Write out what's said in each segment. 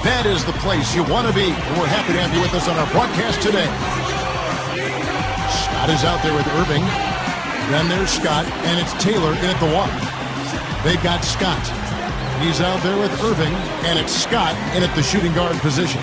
That is the place you want to be, and we're happy to have you with us on our broadcast today. Scott is out there with Erving. Then there's Scott, and it's Taylor in at the 1. They've got Scott. He's out there with Erving, and it's Scott in at the shooting guard position.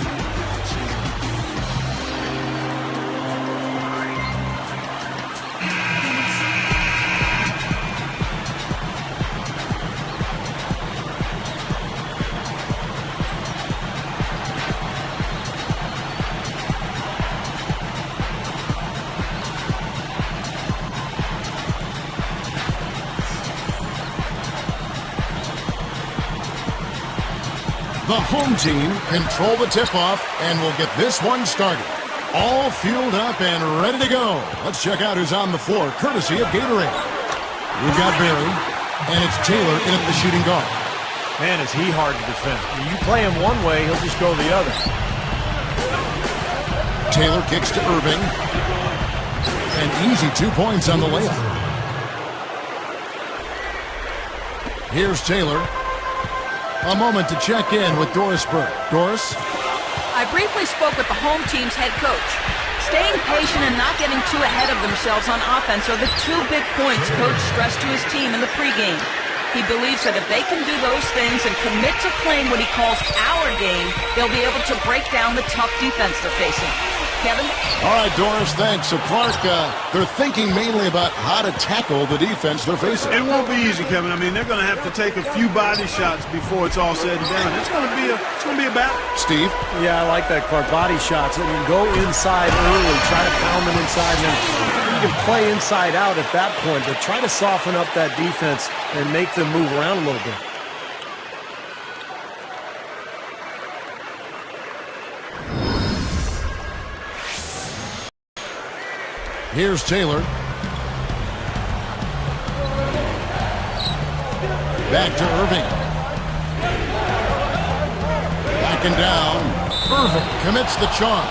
The home team control the tip-off, and we'll get this one started. All fueled up and ready to go. Let's check out who's on the floor, courtesy of Gatorade. We've got Barry, and it's Taylor in at the shooting guard. Man, is he hard to defend. When you play him one way, he'll just go the other. Taylor kicks to Erving. And easy 2 points on the layup. Here's Taylor. A moment to check in with Doris Burke. Doris? I briefly spoke with the home team's head coach. Staying patient and not getting too ahead of themselves on offense are the 2 big points Coach stressed to his team in the pregame. He believes that if they can do those things and commit to playing what he calls our game, they'll be able to break down the tough defense they're facing. Kevin? All right, Doris, thanks. So, Clark, they're thinking mainly about how to tackle the defense they're facing. It won't be easy, Kevin. I mean, they're going to have to take a few body shots before it's all said and done. It's going to be a battle. Steve? Yeah, I like that, Clark. Body shots. I mean, go inside early. Try to pound them inside. And then you can play inside out at that point, but try to soften up that defense and make them move around a little bit. Here's Taylor. Back to Erving. Backing down. Erving commits the charge.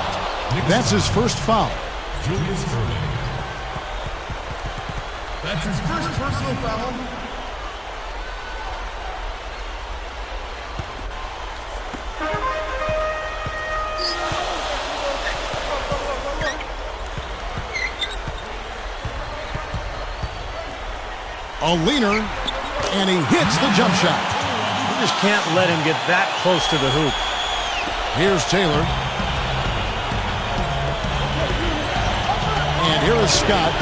That's his first foul. Julius Erving. That's his first personal foul. A leaner, and he hits the jump shot. You just can't let him get that close to the hoop. Here's Taylor. And here is Scott.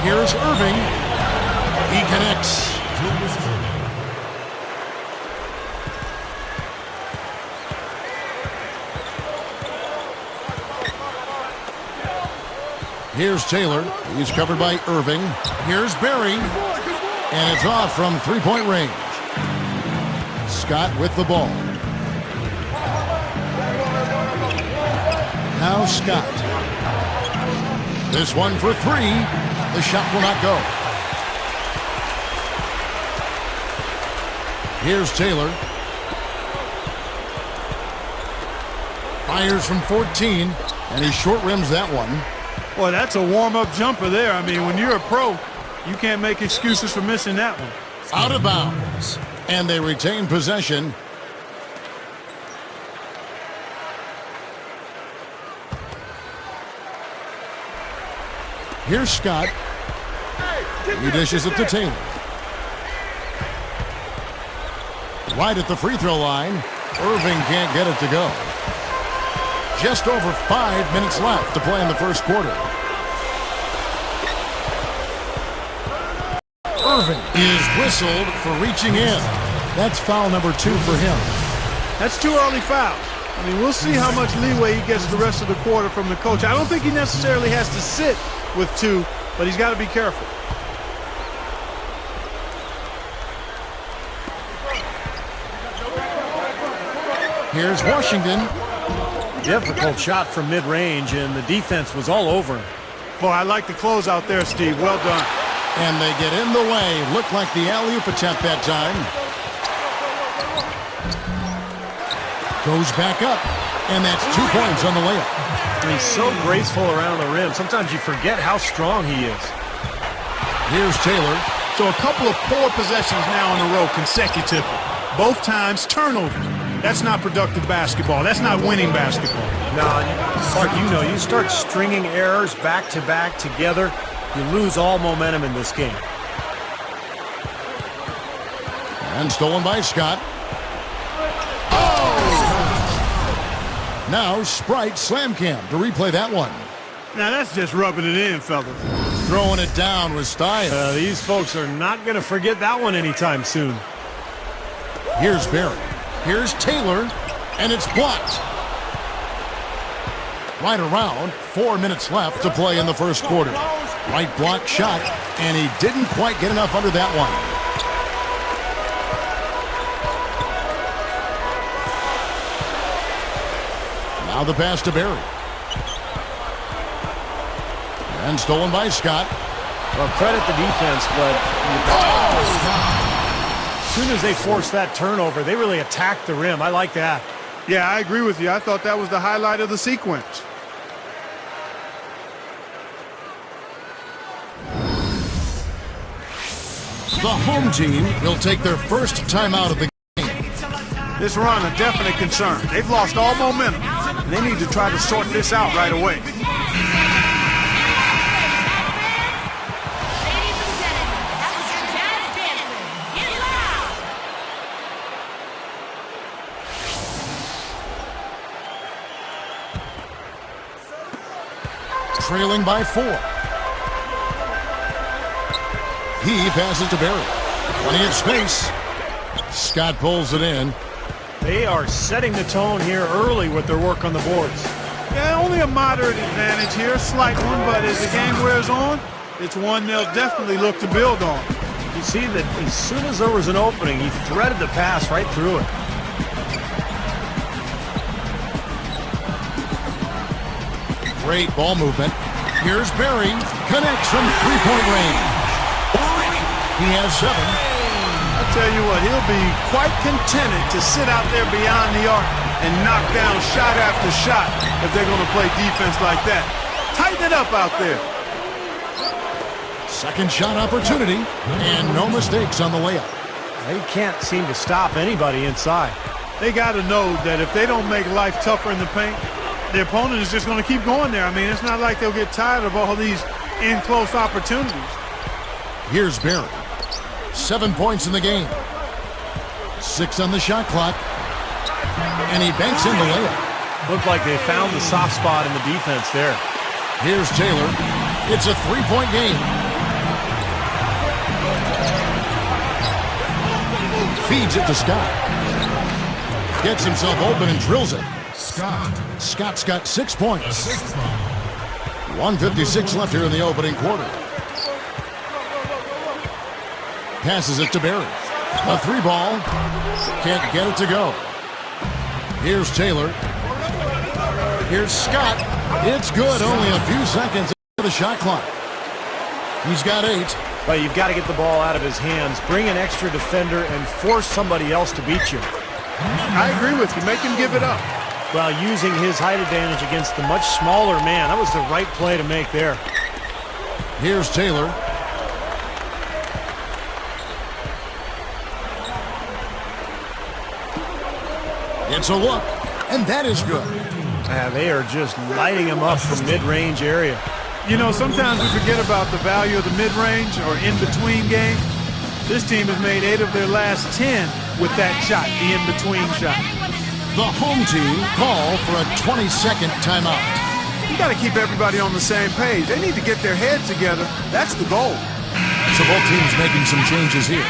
Here's Erving. He connects. Here's Taylor. He's covered by Erving. Here's Barry. And it's off from three-point range. Scott with the ball. Now Scott. This one for three. The shot will not go. Here's Taylor. Fires from 14, and he short rims that one. Boy, that's a warm-up jumper there. I mean, when you're a pro, you can't make excuses for missing that one. Out of bounds. And they retain possession. Here's Scott. He dishes it to Taylor. Right at the free throw line. Erving can't get it to go. Just over 5 minutes left to play in the first quarter. Erving is whistled for reaching in. That's foul number 2 for him. That's 2 early fouls. I mean, we'll see how much leeway he gets the rest of the quarter from the coach. I don't think he necessarily has to sit with 2, but he's got to be careful. Here's Washington. Difficult shot from mid-range, and the defense was all over him. Boy, I like the close out there, Steve. Well done. And they get in the way. Looked like the alley-oop attempt that time. Goes back up, and that's 2 points on the layup. He's so graceful around the rim. Sometimes you forget how strong he is. Here's Taylor. So a couple of poor possessions now in a row consecutively. Both times turnovers. That's not productive basketball. That's not winning basketball. No, Mark, you start stringing errors back-to-back together, you lose all momentum in this game. And stolen by Scott. Oh! Now Sprite slam cam to replay that one. Now that's just rubbing it in, fellas. Throwing it down with style. These folks are not going to forget that one anytime soon. Here's Barry. Here's Taylor. And it's blocked. Right around 4 minutes left to play in the first quarter. Right block shot, and he didn't quite get enough under that one. Now the pass to Barry. And stolen by Scott. Well, credit the defense, but as soon as they forced that turnover, they really attacked the rim. I like that. Yeah, I agree with you. I thought that was the highlight of the sequence. The home team will take their first timeout of the game. This run a definite concern. They've lost all momentum. And they need to try to sort this out right away. Trailing by 4. He passes to Barry. Plenty of space. Scott pulls it in. They are setting the tone here early with their work on the boards. Yeah, only a moderate advantage here, slight one, but as the game wears on, it's one they'll definitely look to build on. You see that as soon as there was an opening, he threaded the pass right through it. Great ball movement. Here's Barry. Connects from three-point range. He has 7. I'll tell you what, he'll be quite contented to sit out there beyond the arc and knock down shot after shot if they're going to play defense like that. Tighten it up out there. Second shot opportunity, and no mistakes on the layup. They can't seem to stop anybody inside. They got to know that if they don't make life tougher in the paint, the opponent is just going to keep going there. I mean, it's not like they'll get tired of all these in-close opportunities. Here's Barry. 7 points in the game. 6 on the shot clock. And he banks in the layup. Looked like they found the soft spot in the defense there. Here's Taylor. It's a 3-point game. Feeds it to Scott. Gets himself open and drills it. Scott's got 6 points. 1:56 left here in the opening quarter. Passes it to Barry. A 3-ball. Can't get it to go. Here's Taylor. Here's Scott. It's good. Only a few seconds into the shot clock. He's got 8. But you've got to get the ball out of his hands, bring an extra defender, and force somebody else to beat you. I agree with you. Make him give it up. Well, using his height advantage against the much smaller man, that was the right play to make there. Here's Taylor. It's a look, and that is good. They are just lighting him up from mid-range area. You know, sometimes we forget about the value of the mid-range or in-between game. This team has made 8 of their last 10 with that shot, the in-between shot. The home team call for a 20-second timeout. You got to keep everybody on the same page. They need to get their heads together. That's the goal. So both teams making some changes here.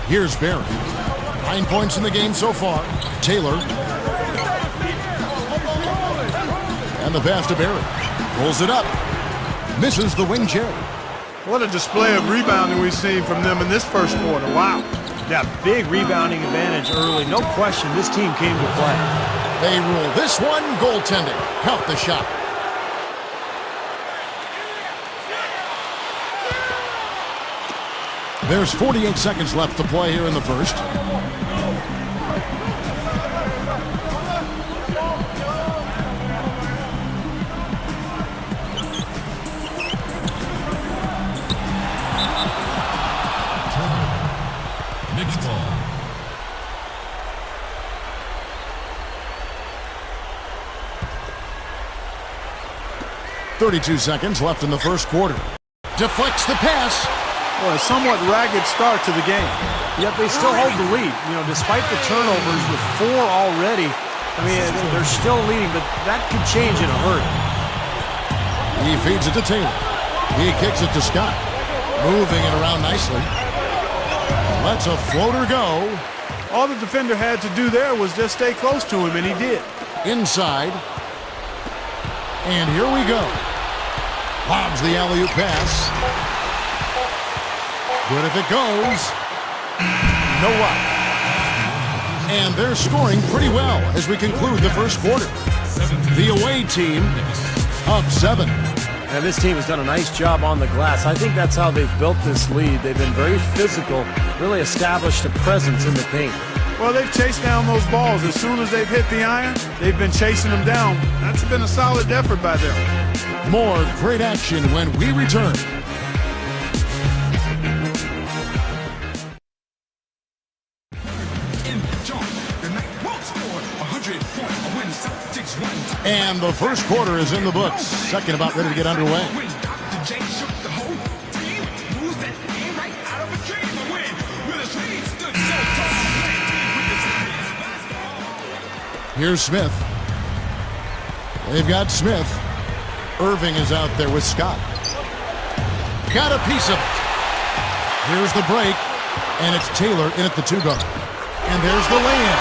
Here's Barry. 9 points in the game so far. Taylor. And the pass to Barry. Pulls it up. Misses the wing chair. What a display of rebounding we've seen from them in this first quarter. Wow. Yeah, big rebounding advantage early. No question, this team came to play. They rule this one goaltending. Count the shot. There's 48 seconds left to play here in the first. Next ball. 32 seconds left in the first quarter. Deflects the pass. Well, a somewhat ragged start to the game. Yet they still hold the lead. You know, despite the turnovers with 4 already, I mean, they're still leading, but that could change in a hurry. He feeds it to Taylor. He kicks it to Scott. Moving it around nicely. Lets a floater go. All the defender had to do there was just stay close to him, and he did. Inside. And here we go. Lobs the alley-oop pass. Good if it goes. No luck. And they're scoring pretty well as we conclude the first quarter. The away team up 7. And this team has done a nice job on the glass. I think that's how they've built this lead. They've been very physical, really established a presence in the paint. Well, they've chased down those balls. As soon as they've hit the iron, they've been chasing them down. That's been a solid effort by them. More great action when we return. And the first quarter is in the books. Second about ready to get underway. Here's Smith. They've got Smith. Erving is out there with Scott. Got a piece of it. Here's the break. And it's Taylor in at the 2-guard. And there's the lay-in.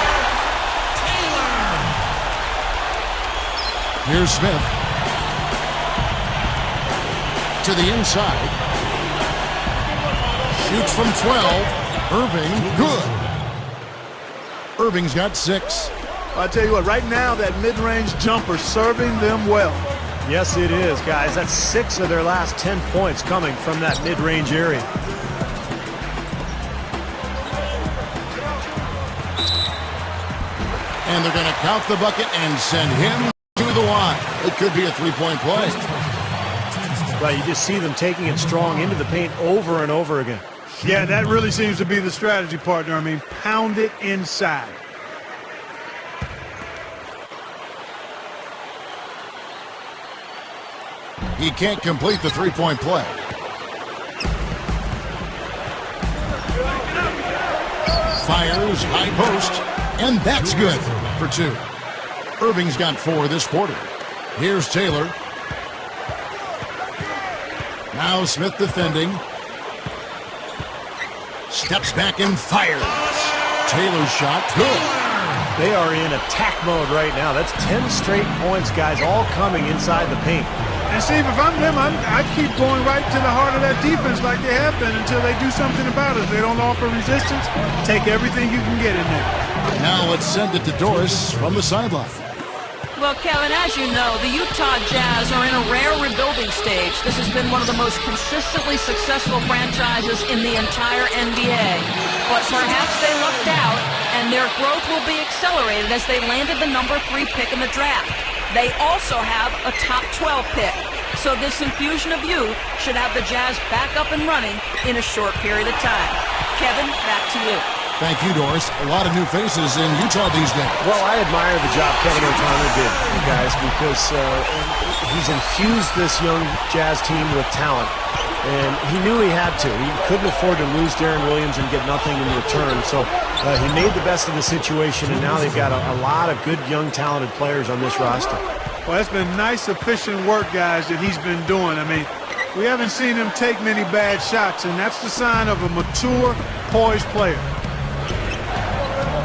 Here's Smith. To the inside. Shoots from 12. Erving, good. Erving's got 6. I'll tell you what, right now that mid-range jumper serving them well. Yes, it is, guys. That's 6 of their last 10 points coming from that mid-range area. And they're going to count the bucket and send him to the line. It could be a 3-point play. Right, you just see them taking it strong into the paint over and over again. Yeah, that really seems to be the strategy, partner. I mean, pound it inside. He can't complete the 3-point play. Fires, high post, and that's good for 2. Erving's got 4 this quarter. Here's Taylor. Now Smith defending. Steps back and fires. Taylor's shot, good. They are in attack mode right now. That's 10 straight points, guys, all coming inside the paint. And Steve, if I'm them, I'd keep going right to the heart of that defense like they have been until they do something about it. If they don't offer resistance, take everything you can get in there. Now let's send it to Doris from the sideline. Well, Kevin, as you know, the Utah Jazz are in a rare rebuilding stage. This has been one of the most consistently successful franchises in the entire NBA. But perhaps they lucked out, and their growth will be accelerated as they landed the number 3 pick in the draft. They also have a top 12 pick. So this infusion of youth should have the Jazz back up and running in a short period of time. Kevin, back to you. Thank you, Doris. A lot of new faces in Utah these days. Well, I admire the job Kevin O'Connor did, you guys, because he's infused this young Jazz team with talent. And he knew he had to. He couldn't afford to lose Darren Williams and get nothing in return. So he made the best of the situation, and now they've got a lot of good, young, talented players on this roster. Well, it's been nice, efficient work, guys, that he's been doing. I mean, we haven't seen him take many bad shots, and that's the sign of a mature, poised player.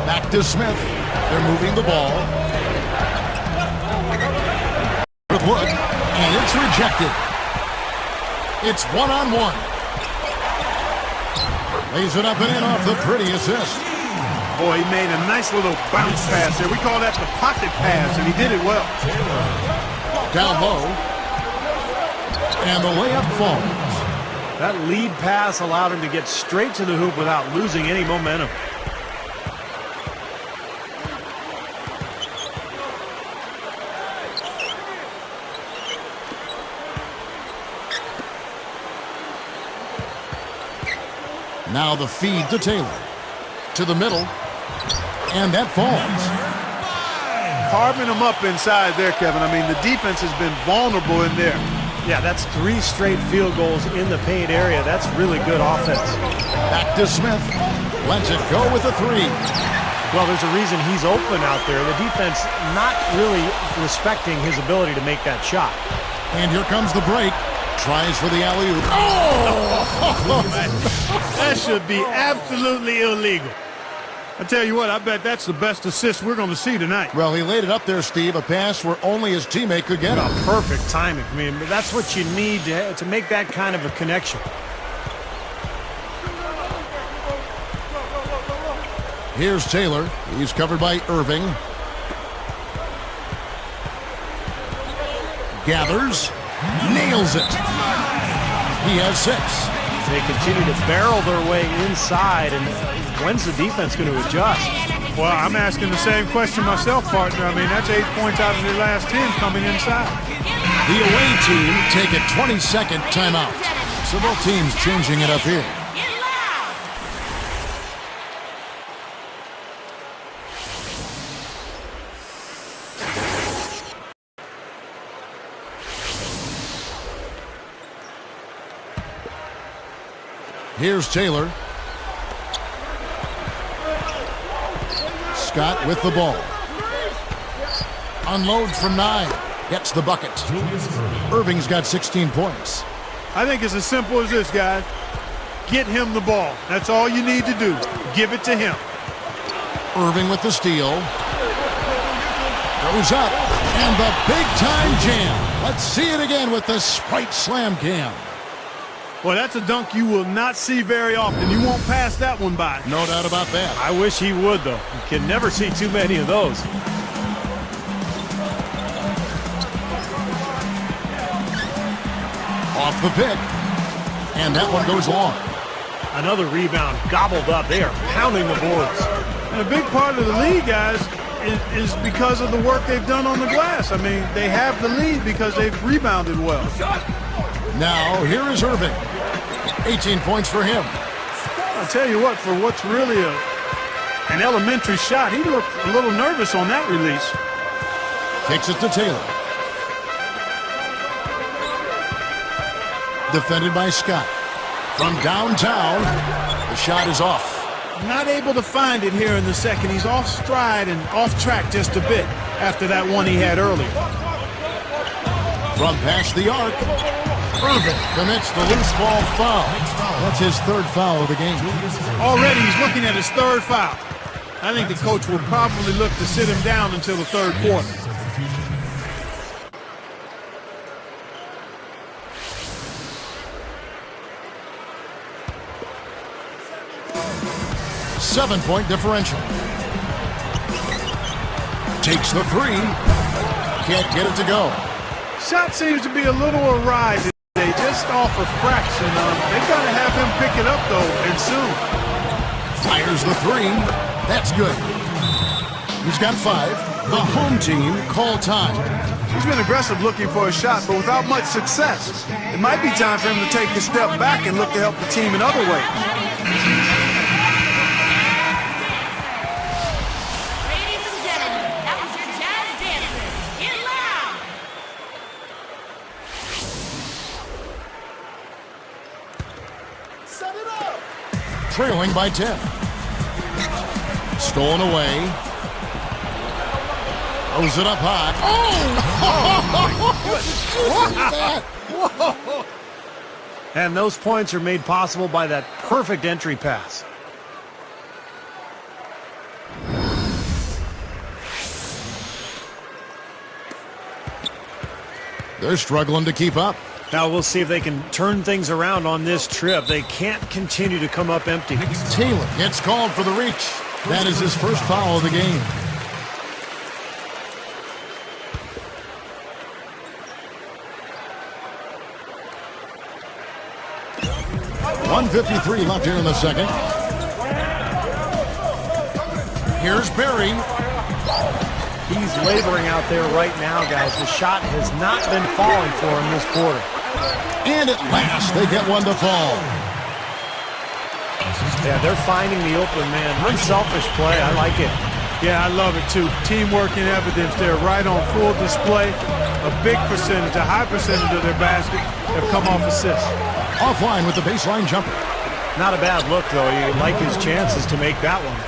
Back to Smith. They're moving the ball. Good look, and it's rejected. It's 1-on-1. Lays it up and in off the pretty assist. Boy, he made a nice little bounce pass there. We call that the pocket pass, and he did it well. Down low. And the layup falls. That lead pass allowed him to get straight to the hoop without losing any momentum. Now the feed to Taylor. To the middle. And that falls. Carving them up inside there, Kevin. I mean, the defense has been vulnerable in there. Yeah, that's 3 straight field goals in the paint area. That's really good offense. Back to Smith. Lets it go with a 3. Well, there's a reason he's open out there. The defense not really respecting his ability to make that shot. And here comes the break. Tries for the alley-oop. Oh! That should be absolutely illegal. I tell you what, I bet that's the best assist we're going to see tonight. Well, he laid it up there, Steve. A pass where only his teammate could get it. Perfect timing. I mean, that's what you need to make that kind of a connection. Here's Taylor. He's covered by Erving. Gathers. Nails it. He has 6. They continue to barrel their way inside, and when's the defense going to adjust? Well, I'm asking the same question myself, partner. I mean, that's 8 points out of their last 10 coming inside. The away team take a 20-second timeout. So both teams changing it up here. Here's Taylor. Scott with the ball. Unloads from 9. Gets the bucket. Julius Erving. Irving's got 16 points. I think it's as simple as this, guys. Get him the ball. That's all you need to do. Give it to him. Erving with the steal. Goes up. And the big-time jam. Let's see it again with the Sprite Slam Cam. Well, that's a dunk you will not see very often. You won't pass that one by. No doubt about that. I wish he would, though. You can never see too many of those. Off the pick. And that one goes long. Another rebound gobbled up. They are pounding the boards. And a big part of the lead, guys, is because of the work they've done on the glass. I mean, they have the lead because they've rebounded well. Now, here is Erving. 18 points for him. I'll tell you what, for what's really an elementary shot, he looked a little nervous on that release. Kicks it to Taylor. Defended by Scott. From downtown, the shot is off. Not able to find it here in the second. He's off stride and off track just a bit after that one he had earlier. From past the arc, Erving commits the loose ball foul. That's his 3rd foul of the game. Already he's looking at his 3rd foul. I think the coach will probably look to sit him down until the 3rd quarter. Seven-point differential. Takes the 3. Can't get it to go. Shot seems to be a little awry today, just off a fraction. They've got to have him pick it up, though, and soon. Fires the 3. That's good. He's got 5. The home team call time. He's been aggressive looking for a shot, but without much success. It might be time for him to take a step back and look to help the team in other ways. Trailing by 10. Stolen away. Throws it up high. Oh! Whoa. And those points are made possible by that perfect entry pass. They're struggling to keep up. Now we'll see if they can turn things around on this trip. They can't continue to come up empty. Taylor gets called for the reach. That is his 1st foul of the game. 1:53 left here in the second. Here's Barry. He's laboring out there right now, guys. The shot has not been falling for him this quarter. And at last, they get one to fall. Yeah, they're finding the open man. Unselfish play. I like it. Yeah, I love it too. Teamwork in evidence there, right on full display. A big percentage, a high percentage of their basket have come off assists. Offline with the baseline jumper. Not a bad look, though. You like his chances to make that one.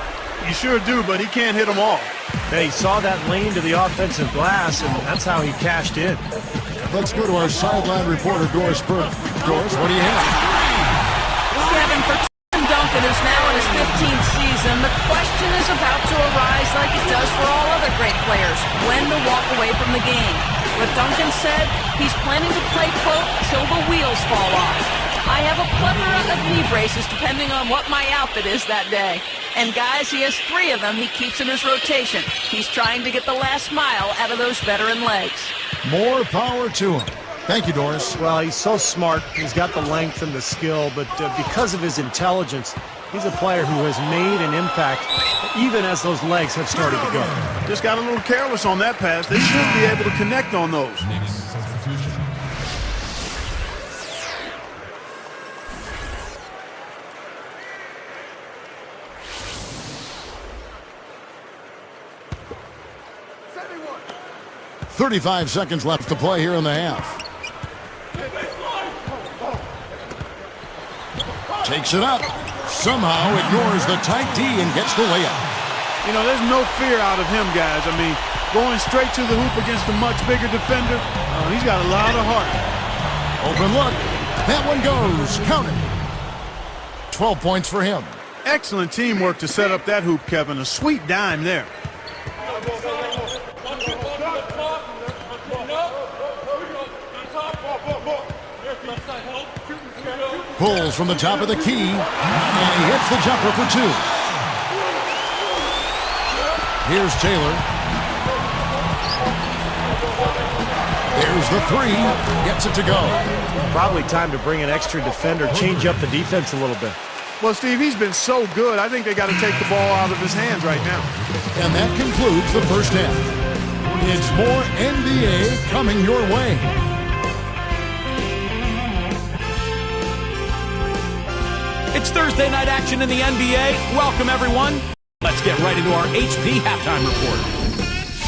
You sure do, but he can't hit them all. He saw that lane to the offensive glass, and that's how he cashed in. Let's go to our sideline reporter, Doris Burke. Doris, what do you have? Kevin, for Tim Duncan, who's now in his 15th season, the question is about to arise like it does for all other great players, when to walk away from the game. But Duncan said he's planning to play, quote, till the wheels fall off. I have a plethora of knee braces depending on what my outfit is that day. And guys, he has 3 of them he keeps in his rotation. He's trying to get the last mile out of those veteran legs. More power to him. Thank you, Doris. Well, he's so smart. He's got the length and the skill, but because of his intelligence, he's a player who has made an impact even as those legs have started to go. Just got a little careless on that pass. They should be able to connect on those. Substitution. 35 seconds left to play here in the half. Takes it up. Somehow ignores the tight D and gets the layup. You know, there's no fear out of him, guys. I mean, going straight to the hoop against a much bigger defender, he's got a lot of heart. Open look. That one goes. Count it. 12 points for him. Excellent teamwork to set up that hoop, Kevin. A sweet dime there. Pulls from the top of the key, and he hits the jumper for 2. Here's Taylor. There's the 3. Gets it to go. Probably time to bring an extra defender, change up the defense a little bit. Well, Steve, he's been so good. I think they got to take the ball out of his hands right now. And that concludes the first half. It's more NBA coming your way. It's Thursday night action in the NBA. Welcome, everyone. Let's get right into our HP halftime report.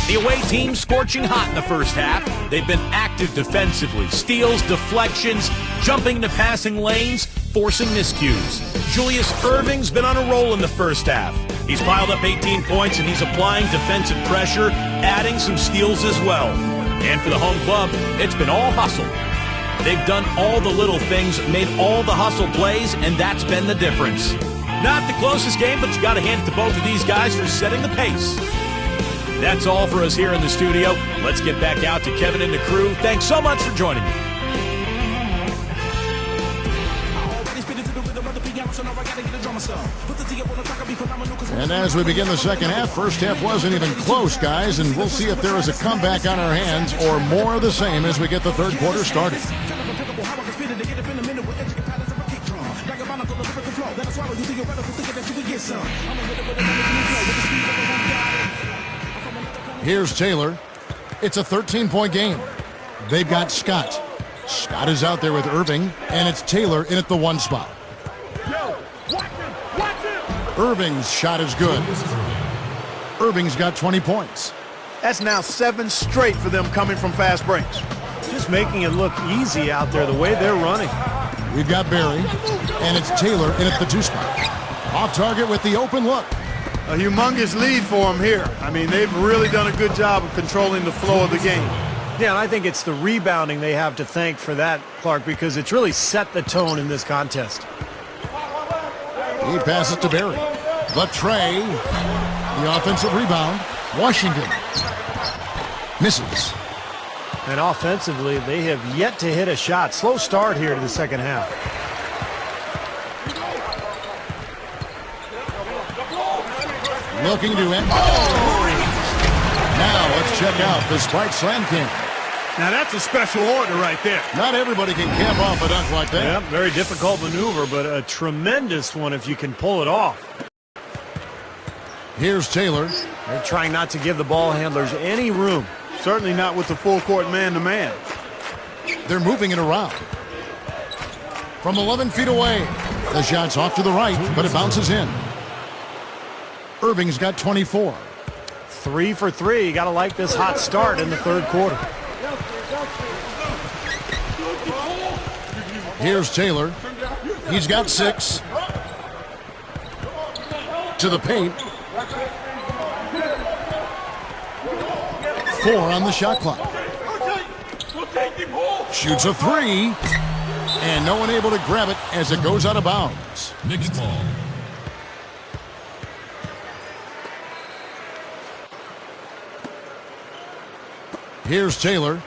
The away team scorching hot in the first half. They've been active defensively. Steals, deflections, jumping to passing lanes, forcing miscues. Julius Erving's been on a roll in the first half. He's piled up 18 points, and he's applying defensive pressure, adding some steals as well. And for the home club, it's been all hustle. They've done all the little things, made all the hustle plays, and that's been the difference. Not the closest game, but you got to hand it to both of these guys for setting the pace. That's all for us here in the studio. Let's get back out to Kevin and the crew. Thanks so much for joining me. And as we begin the second half, first half wasn't even close, guys, and we'll see if there is a comeback on our hands or more of the same as we get the third quarter started. Here's Taylor. It's a 13-point game. They've got Scott. Scott is out there with Erving, and it's Taylor in at the 1 spot. Erving's shot is good. Erving's got 20 points. That's now 7 straight for them coming from fast breaks. Just making it look easy out there, the way they're running. We've got Barry, and it's Taylor in at the 2 spot. Off target with the open look. A humongous lead for them here. I mean, they've really done a good job of controlling the flow of the game. Yeah, and I think it's the rebounding they have to thank for that, Clark, because it's really set the tone in this contest. He passes to Barry. The tray. The offensive rebound. Washington. Misses. And offensively, they have yet to hit a shot. Slow start here to the second half. Looking to end. Oh! Now let's check out the Sprite Slam King. Now that's a special order right there. Not everybody can camp off a dunk like that. Yep, very difficult maneuver, but a tremendous one if you can pull it off. Here's Taylor. They're trying not to give the ball handlers any room. Certainly not with the full court man-to-man. They're moving it around. From 11 feet away. The shot's off to the right, but it bounces in. Erving's got 24. 3 for 3. You got to like this hot start in the third quarter. Here's Taylor. He's got 6. To the paint. 4 on the shot clock. Shoots a 3. And no one able to grab it as it goes out of bounds. Mixed ball. Here's Taylor.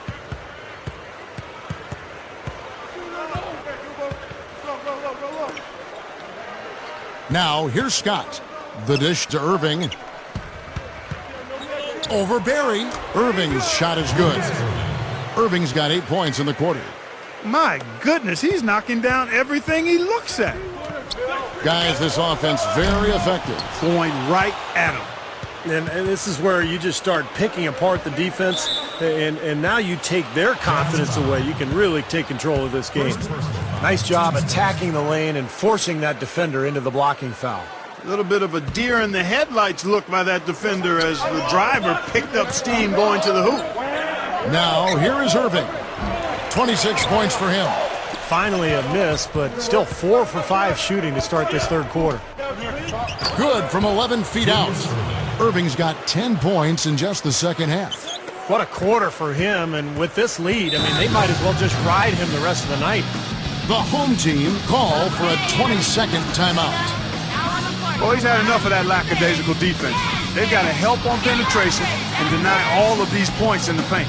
Now, here's Scott. The dish to Erving. Over Barry. Erving's shot is good. Erving's got 8 points in the quarter. My goodness, he's knocking down everything he looks at. Guys, this offense very effective. Going right at him. And this is where you just start picking apart the defense, and now you take their confidence away. You can really take control of this game. Nice job attacking the lane and forcing that defender into the blocking foul. A little bit of a deer in the headlights look by that defender as the driver picked up steam going to the hoop. Now, here is Erving. 26 points for him. Finally a miss, but still 4 for 5 shooting to start this third quarter. Good from 11 feet out. Erving's got 10 points in just the second half. What a quarter for him, and with this lead, I mean, they might as well just ride him the rest of the night. The home team call for a 20-second timeout. Well, he's had enough of that lackadaisical defense. They've got to help on penetration and deny all of these points in the paint.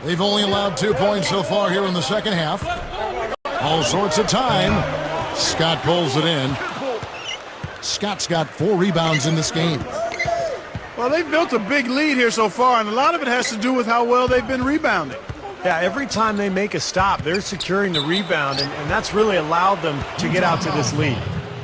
They've only allowed 2 points so far here in the second half. All sorts of time. Scott pulls it in. Scott's got 4 rebounds in this game. Well, they've built a big lead here so far, and a lot of it has to do with how well they've been rebounding. Yeah, every time they make a stop, they're securing the rebound, and that's really allowed them to get out to this lead.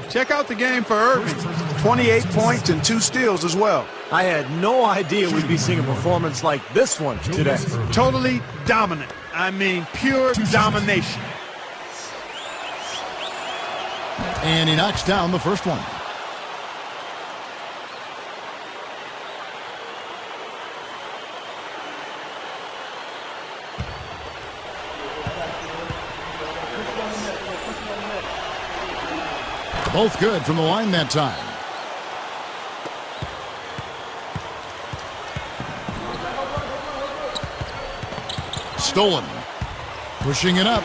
Check out the game for Erving. 28 points and 2 steals as well. I had no idea we'd be seeing a performance like this one today. Totally dominant. I mean, pure domination. And he knocks down the first one. Both good from the line that time. Stolen. Pushing it up.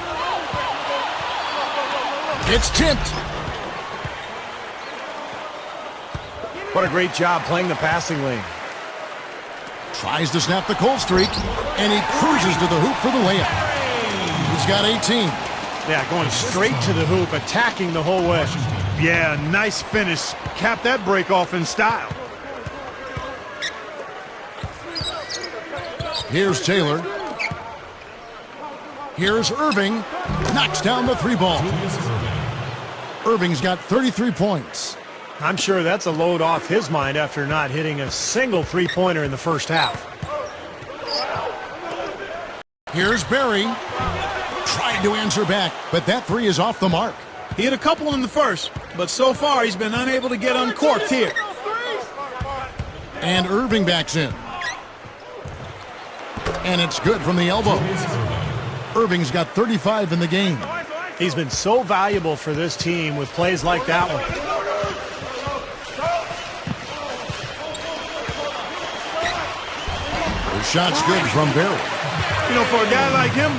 It's tipped. What a great job playing the passing lane. Tries to snap the cold streak, and he cruises to the hoop for the layup. He's got 18. Yeah, going straight to the hoop, attacking the whole way. Yeah, nice finish. Cap that break off in style. Here's Taylor. Here's Erving. Knocks down the 3 ball. Erving's got 33 points. I'm sure that's a load off his mind after not hitting a single 3-pointer in the first half. Here's Barry. Trying to answer back, but that 3 is off the mark. He hit a couple in the first, but so far he's been unable to get uncorked here. And Erving backs in. And it's good from the elbow. Erving's got 35 in the game. He's been so valuable for this team with plays like that one. The shot's good from Barry. You know, for a guy like him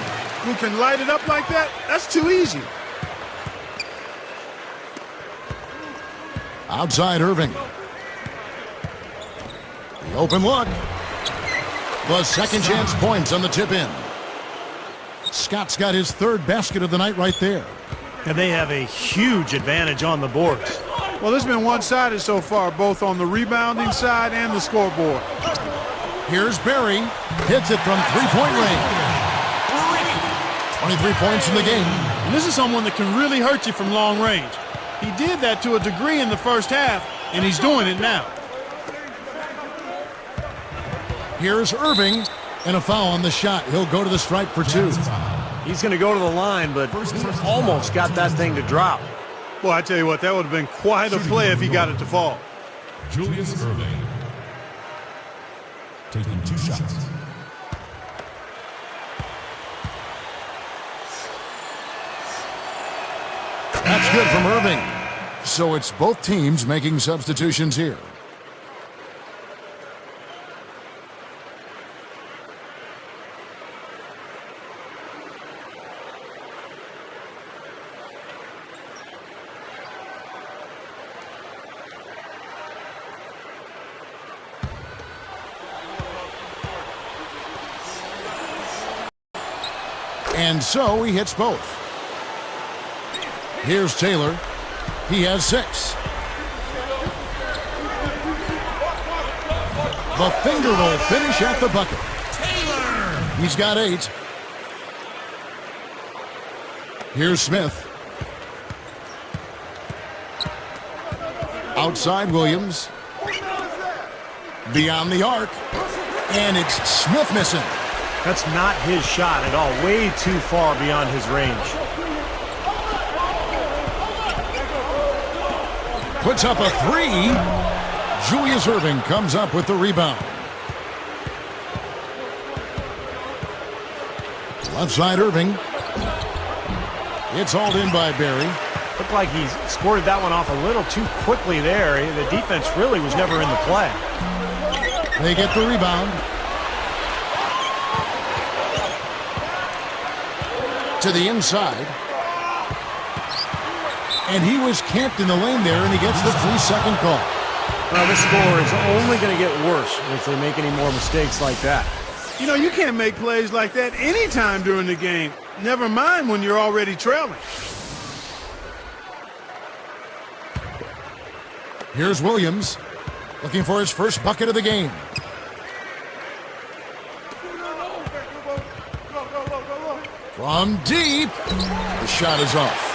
who can light it up like that, that's too easy. Outside Erving. Open look. The second chance points on the tip in. Scott's got his third basket of the night right there. And they have a huge advantage on the boards. Well, it's been one-sided so far, both on the rebounding side and the scoreboard. Here's Barry. Hits it from three-point range. 23 points in the game. And this is someone that can really hurt you from long range. He did that to a degree in the first half, and he's doing it now. Here's Erving, and a foul on the shot. He'll go to the stripe for two. He's going to go to the line, but he almost got that thing to drop. Well, I tell you what, that would have been quite a play if he got it to fall. Julius Erving. Taking 2 shots. That's good from Erving. So it's both teams making substitutions here. And so he hits both. Here's Taylor. He has 6. The finger roll finish at the bucket. Taylor. He's got 8. Here's Smith. Outside Williams. Beyond the arc. And it's Smith missing. That's not his shot at all. Way too far beyond his range. Puts up a 3. Julius Erving comes up with the rebound. Left side Erving. It's hauled in by Barry. Looked like he squirted that one off a little too quickly there. The defense really was never in the play. They get the rebound. To the inside. And he was camped in the lane there, and he gets the 3-second call. Well, this score is only going to get worse if they make any more mistakes like that. You know, you can't make plays like that anytime during the game. Never mind when you're already trailing. Here's Williams, looking for his first bucket of the game. From deep, the shot is off.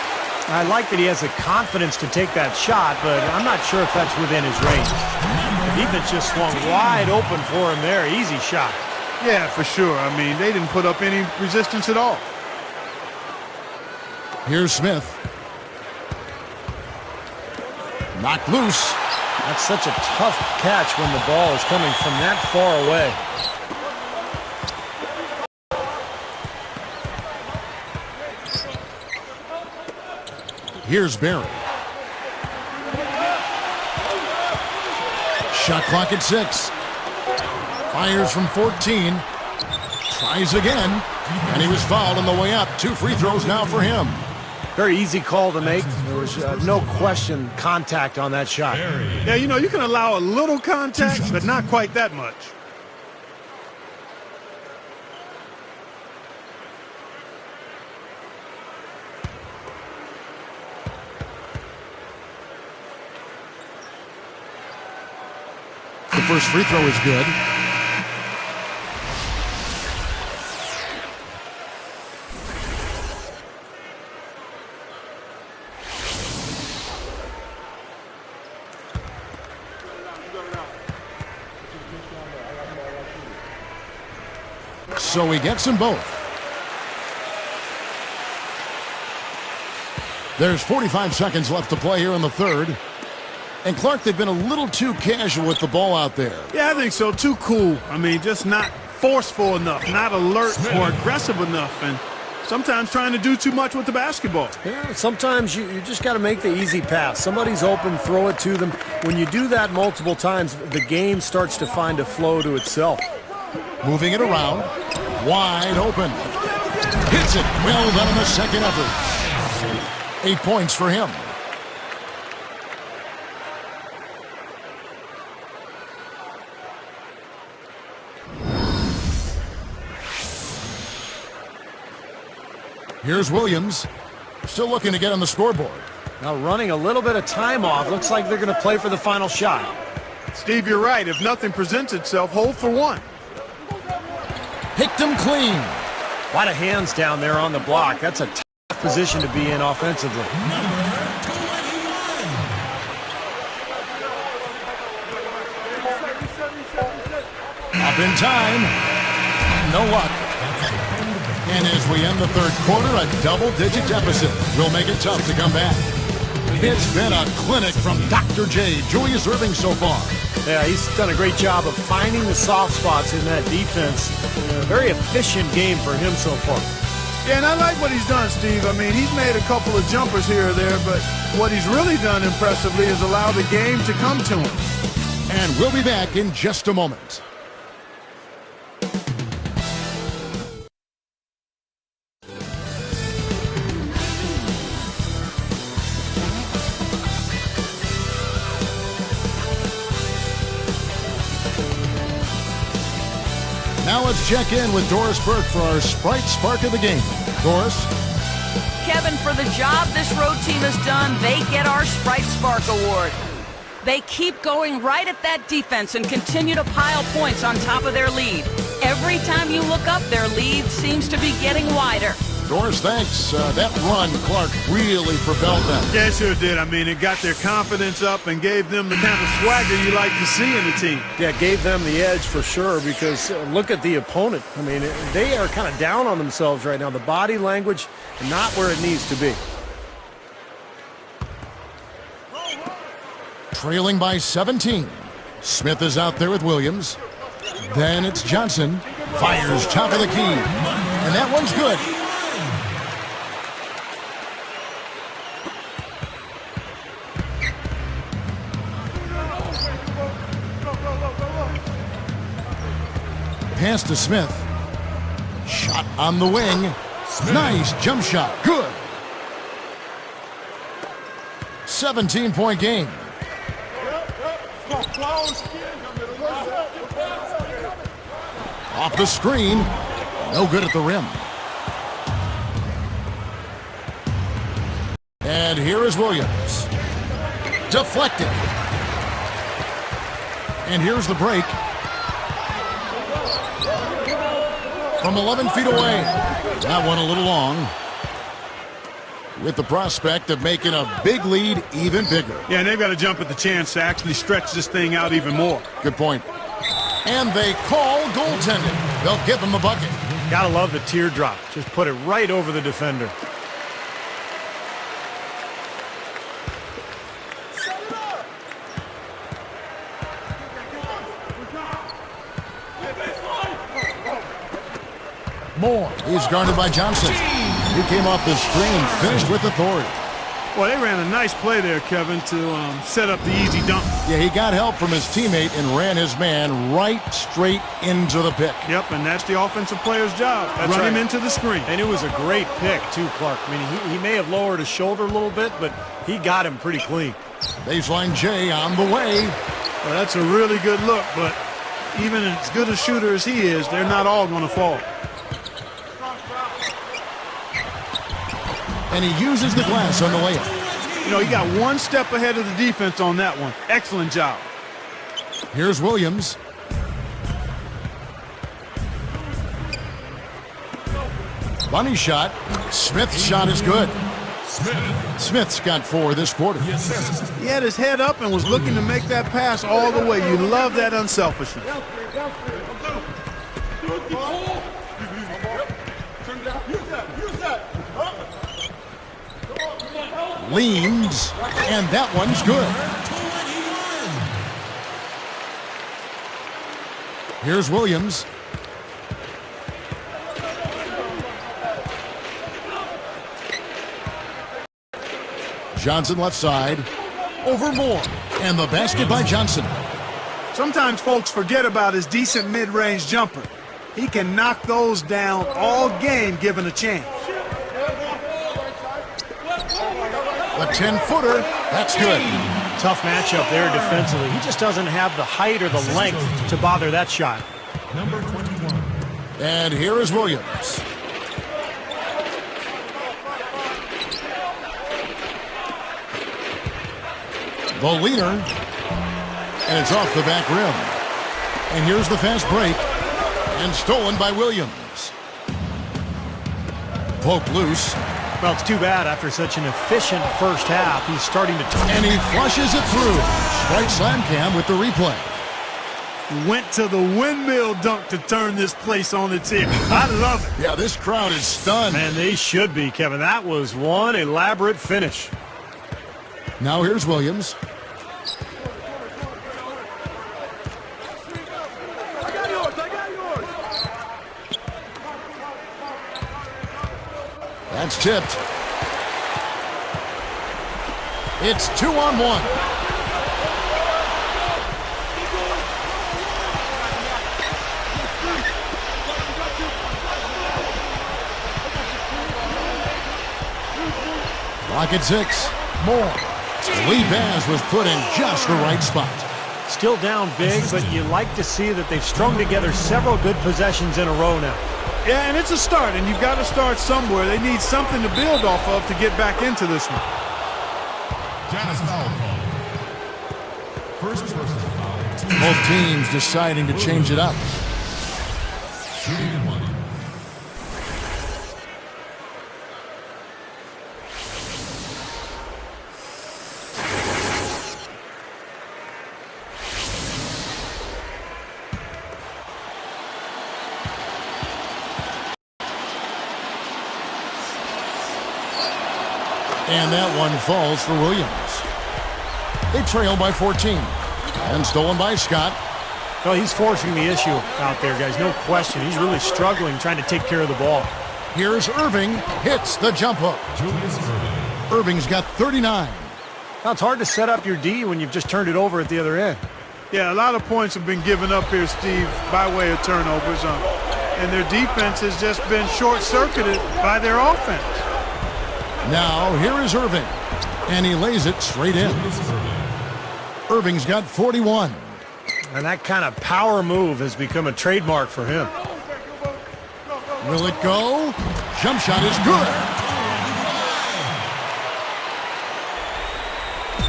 I like that he has the confidence to take that shot, but I'm not sure if that's within his range. The defense just swung wide open for him there. Easy shot. Yeah, for sure. I mean, they didn't put up any resistance at all. Here's Smith. Knocked loose. That's such a tough catch when the ball is coming from that far away. Here's Barry. Shot clock at 6. Fires from 14. Tries again. And he was fouled on the way up. 2 free throws now for him. Very easy call to make. There was no question contact on that shot. Yeah, you know, you can allow a little contact, but not quite that much. The first free throw is good. So he gets them both. There's 45 seconds left to play here in the third. And Clark, they've been a little too casual with the ball out there. Yeah, I think so. Too cool. I mean, just not forceful enough, not alert or aggressive enough, and sometimes trying to do too much with the basketball. Yeah, sometimes you just got to make the easy pass. Somebody's open, throw it to them. When you do that multiple times, the game starts to find a flow to itself. Moving it around. Wide open. Hits it. Well done on the second effort. 8 points for him. Here's Williams. Still looking to get on the scoreboard. Now running a little bit of time off. Looks like they're going to play for the final shot. Steve, you're right. If nothing presents itself, hold for one. Picked him clean. A lot of hands down there on the block. That's a tough position to be in offensively. Up in time. No luck. And as we end the third quarter, a double-digit deficit will make it tough to come back. It's been a clinic from Dr. J, Julius Erving so far. Yeah, he's done a great job of finding the soft spots in that defense. A very efficient game for him so far. Yeah, and I like what he's done, Steve. I mean, he's made a couple of jumpers here or there, but what he's really done impressively is allow the game to come to him. And we'll be back in just a moment. Now let's check in with Doris Burke for our Sprite Spark of the game. Doris? Kevin, for the job this road team has done, they get our Sprite Spark Award. They keep going right at that defense and continue to pile points on top of their lead. Every time you look up, their lead seems to be getting wider. Doris, thanks. That run, Clark, really propelled them. Yeah, it sure did. I mean, it got their confidence up and gave them the kind of swagger you like to see in the team. Yeah, gave them the edge for sure because look at the opponent. I mean, they are kind of down on themselves right now. The body language, not where it needs to be. Trailing by 17. Smith is out there with Williams. Then it's Johnson. Fires top of the key. And that one's good. Pass to Smith. Shot on the wing. Nice jump shot. Good. 17-point game. Off the screen. No good at the rim. And here is Williams. Deflected. And here's the break. From 11 feet away. That one a little long. With the prospect of making a big lead even bigger. Yeah, and they've got to jump at the chance to actually stretch this thing out even more. Good point. And they call goaltending. They'll give him the bucket. Gotta love the teardrop. Just put it right over the defender. Moore is guarded by Johnson. He came off the screen and finished with authority. Well, they ran a nice play there, Kevin, to set up the easy dunk. Yeah, he got help from his teammate and ran his man right straight into the pick. Yep, and that's the offensive player's job. Run him into the screen. And it was a great pick, too, Clark. I mean, he may have lowered his shoulder a little bit, but he got him pretty clean. Baseline J on the way. Well, that's a really good look, but even as good a shooter as he is, they're not all going to fall. And he uses the glass on the layup. You know, he got one step ahead of the defense on that one. Excellent job. Here's Williams. Bunny shot. Smith's shot is good. Smith's got 4 this quarter. He had his head up and was looking to make that pass all the way. You love that unselfishness. Leans, and that one's good. Here's Williams. Johnson left side. Over Moore. And the basket by Johnson. Sometimes folks forget about his decent mid-range jumper. He can knock those down all game given a chance. A 10-footer. That's good. Tough matchup there defensively. He just doesn't have the height or the length to bother that shot. Number 21. And here is Williams. The leaner. And it's off the back rim. And here's the fast break. And stolen by Williams. Poke loose. Well, it's too bad after such an efficient first half. He's starting to... And he flushes it through. Right slam cam with the replay. Went to the windmill dunk to turn this place on its ear. I love it. Yeah, this crowd is stunned. Man, they should be, Kevin. That was one elaborate finish. Now here's Williams. That's tipped. It's 2-on-1. Clock at 6. More. The lead pass was put in just the right spot. Still down big, but you like to see that they've strung together several good possessions in a row now. Yeah, and it's a start, and you've got to start somewhere. They need something to build off of to get back into this one. Janice foul call. First personal foul. Both teams deciding to change it up. Shooting and money. And that one falls for Williams. They trail by 14. And stolen by Scott. Well, he's forcing the issue out there, guys. No question. He's really struggling trying to take care of the ball. Here's Erving. Hits the jump hook. Julius Erving. Irving's got 39. Now, it's hard to set up your D when you've just turned it over at the other end. Yeah, a lot of points have been given up here, Steve, by way of turnovers. And their defense has just been short-circuited by their offense. Now, here is Erving. And he lays it straight in. Irving's got 41. And that kind of power move has become a trademark for him. Will it go? Jump shot is good.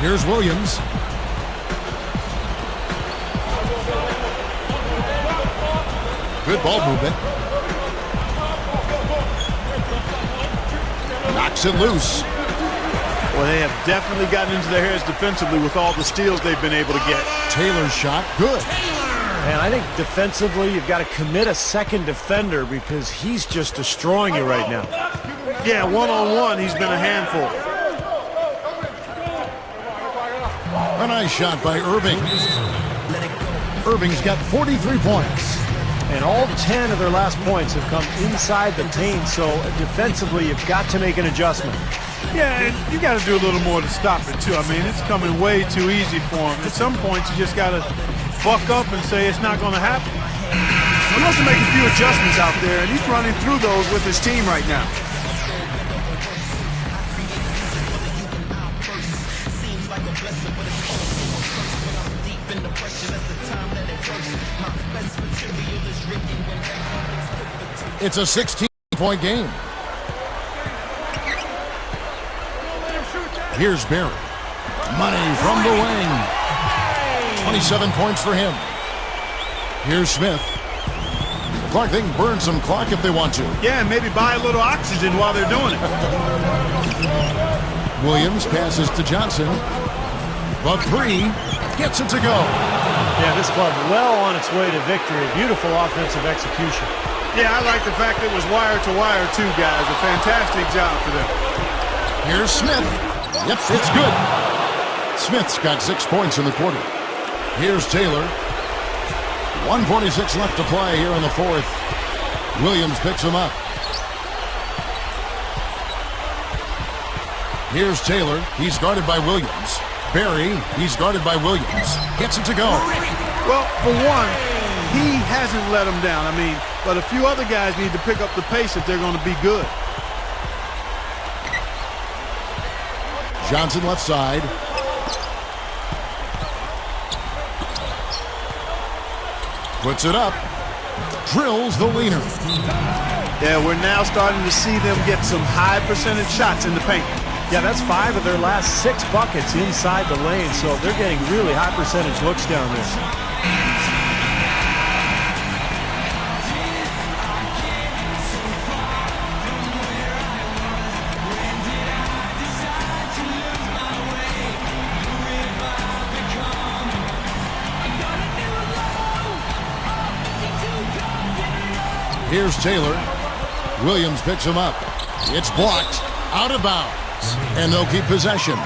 Here's Williams. Good ball movement. Knocks it loose. Well, they have definitely gotten into their heads defensively with all the steals they've been able to get. Taylor's shot, good. And I think defensively, you've got to commit a second defender because he's just destroying you right now. Yeah, one-on-one, he's been a handful. A nice shot by Erving. Irving's got 43 points. And all 10 of their last points have come inside the paint, so defensively, you've got to make an adjustment. Yeah, and you got to do a little more to stop it, too. I mean, it's coming way too easy for him. At some points, you just got to buck up and say it's not going to happen. He wants to make a few adjustments out there, and he's running through those with his team right now. It's a 16-point game. Here's Barry. Money from the wing. 27 points for him. Here's Smith. Clark, they can burn some clock if they want to. Yeah, and maybe buy a little oxygen while they're doing it. Williams passes to Johnson. The three gets it to go. Yeah, this club well on its way to victory. Beautiful offensive execution. Yeah, I like the fact it was wire to wire too, guys. A fantastic job for them. Here's Smith. Yep, it's good. Smith's got 6 points in the quarter. Here's Taylor. 1:46 left to play here in the fourth. Williams picks him up. Here's Taylor. He's guarded by Williams. Barry, he's guarded by Williams. Gets it to go. Well, for one, he hasn't let them down. I mean, but a few other guys need to pick up the pace if they're going to be good. Johnson left side. Puts it up. Drills the leaner. Yeah, we're now starting to see them get some high percentage shots in the paint. Yeah, that's 5 of their last 6 buckets inside the lane, so they're getting really high percentage looks down there. Here's Taylor. Williams picks him up. It's blocked. Out of bounds. And they'll keep possession.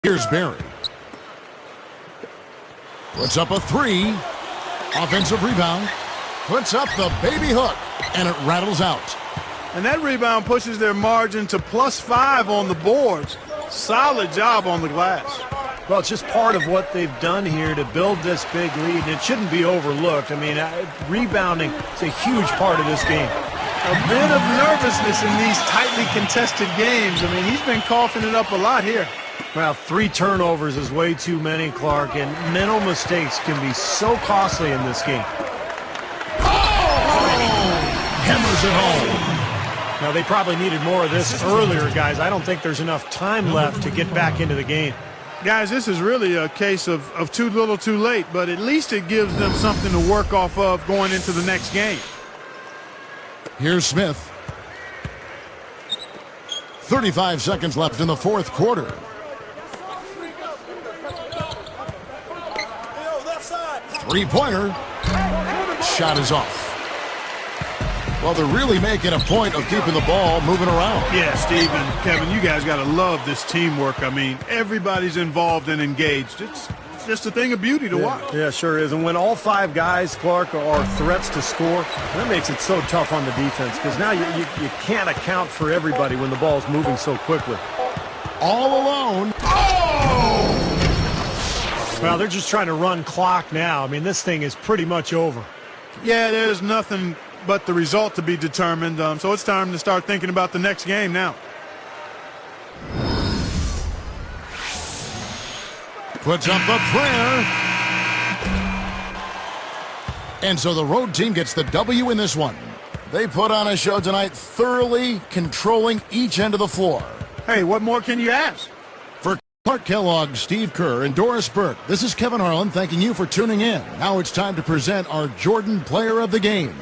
Here's Barry. Puts up a 3. Offensive rebound. Puts up the baby hook. And it rattles out. And that rebound pushes their margin to +5 on the boards. Solid job on the glass. Well, it's just part of what they've done here to build this big lead, and it shouldn't be overlooked. I mean, rebounding is a huge part of this game. A bit of nervousness in these tightly contested games. I mean, he's been coughing it up a lot here. Well, 3 turnovers is way too many, Clark, and mental mistakes can be so costly in this game. Hammers it home. Now, they probably needed more of this earlier, guys. I don't think there's enough time left to get back into the game. Guys, this is really a case of too little too late, but at least it gives them something to work off of going into the next game. Here's Smith. 35 seconds left in the 4th quarter. Three-pointer. Shot is off. Well, they're really making a point of keeping the ball moving around. Yeah, Steve and Kevin, you guys got to love this teamwork. I mean, everybody's involved and engaged. It's just a thing of beauty to watch. Yeah, sure is. And when all 5 guys, Clark, are threats to score, that makes it so tough on the defense because now you can't account for everybody when the ball's moving so quickly. All alone. Oh! Well, they're just trying to run clock now. I mean, this thing is pretty much over. Yeah, there's nothing but the result to be determined. So it's time to start thinking about the next game now. Puts up a prayer. And so the road team gets the W in this one. They put on a show tonight, thoroughly controlling each end of the floor. Hey, what more can you ask? For Clark Kellogg, Steve Kerr, and Doris Burke, this is Kevin Harlan thanking you for tuning in. Now it's time to present our Jordan Player of the Game.